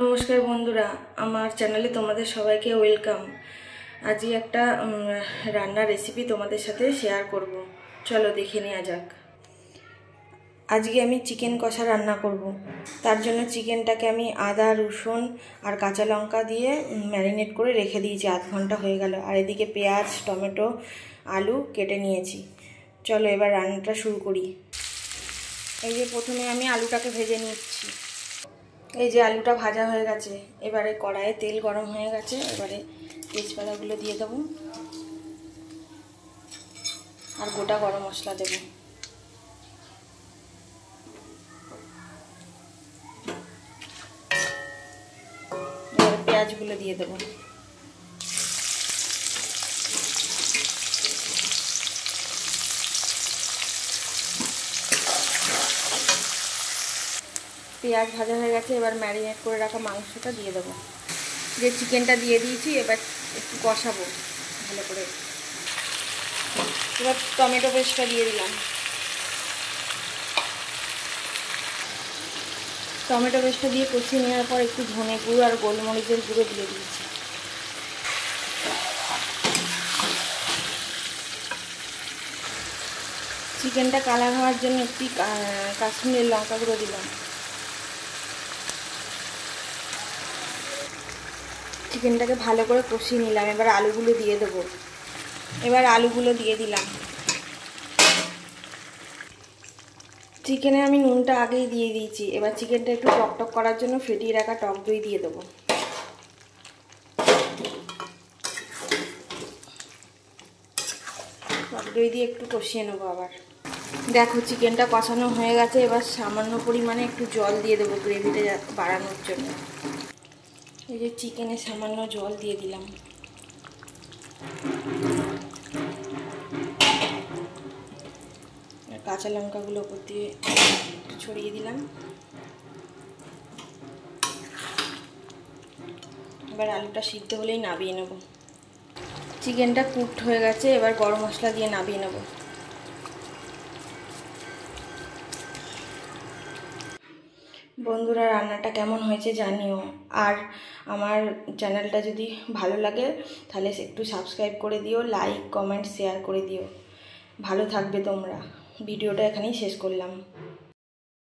নমস্কার বন্ধুরা, আমার চ্যানেলে তোমাদের সবাইকে ওয়েলকাম। আজকে একটা রান্নার রেসিপি তোমাদের সাথে শেয়ার করব। চলো দেখে নেওয়া যাক। আজকে আমি চিকেন কষা রান্না করব। তার জন্য চিকেনটাকে আমি আদা, রসুন আর কাঁচা লঙ্কা দিয়ে ম্যারিনেট করে রেখে দিয়েছি। আধ ঘন্টা হয়ে গেল। আর এদিকে পেঁয়াজ, টমেটো, আলু কেটে নিয়েছি। চলো এবার রান্নাটা শুরু করি। এই যে প্রথমে আমি আলুটাকে ভেজে নিচ্ছি। এই যে আলুটা ভাজা হয়ে গেছে। এবারে কড়াইয়ে তেল গরম হয়ে গেছে। এবারে তেজপাতাগুলো দিয়ে দেবো আর গোটা গরম মশলা দেবো। এবারে পেঁয়াজগুলো দিয়ে দেবো। পেঁয়াজ ভাজা হয়ে গেছে। এবার ম্যারিনেট করে রাখা মাংসটা দিয়ে দেবো। যে চিকেনটা দিয়ে দিয়েছি, এবার একটু কষাবো ভালো করে। এবার টমেটো পেস্টটা দিয়ে দিলাম। টমেটো পেস্টটা দিয়ে কষিয়ে নেওয়ার পর একটু ধনে গুঁড়ো আর গোলমরিচের গুঁড়ো দিয়ে দিয়েছি। চিকেনটা কালার হওয়ার জন্য একটি কাশ্মীরের লঙ্কা গুঁড়ো দিলাম। চিকেনটাকে ভালো করে কষিয়ে নিলাম। এবার আলুগুলো দিয়ে দেবো। এবার আলুগুলো দিয়ে দিলাম। চিকেনে আমি নুনটা আগেই দিয়ে দিয়েছি। এবার চিকেনটা একটু টকটক করার জন্য ফেটিয়ে রাখা টক দই দিয়ে দেবো। টক দই দিয়ে একটু কষিয়ে নেবো। আবার দেখো চিকেনটা কষানো হয়ে গেছে। এবার সামান্য পরিমাণে একটু জল দিয়ে দেবো গ্রেভিটা বাড়ানোর জন্য। এই যে চিকেনে সামান্য জল দিয়ে দিলাম। কাঁচা লঙ্কাগুলো উপর দিয়ে ছড়িয়ে দিলাম। এবার আলুটা সিদ্ধ হলেই নামিয়ে নেব। চিকেনটা কুকড হয়ে গেছে। এবার গরম মশলা দিয়ে নামিয়ে নেব। বন্ধুরা, রান্নাটা কেমন হয়েছে জানিও। আর আমার চ্যানেলটা যদি ভালো লাগে তাহলে একটু সাবস্ক্রাইব করে দিও, লাইক, কমেন্ট, শেয়ার করে দিও। ভালো থাকবে তোমরা। ভিডিওটা এখানেই শেষ করলাম।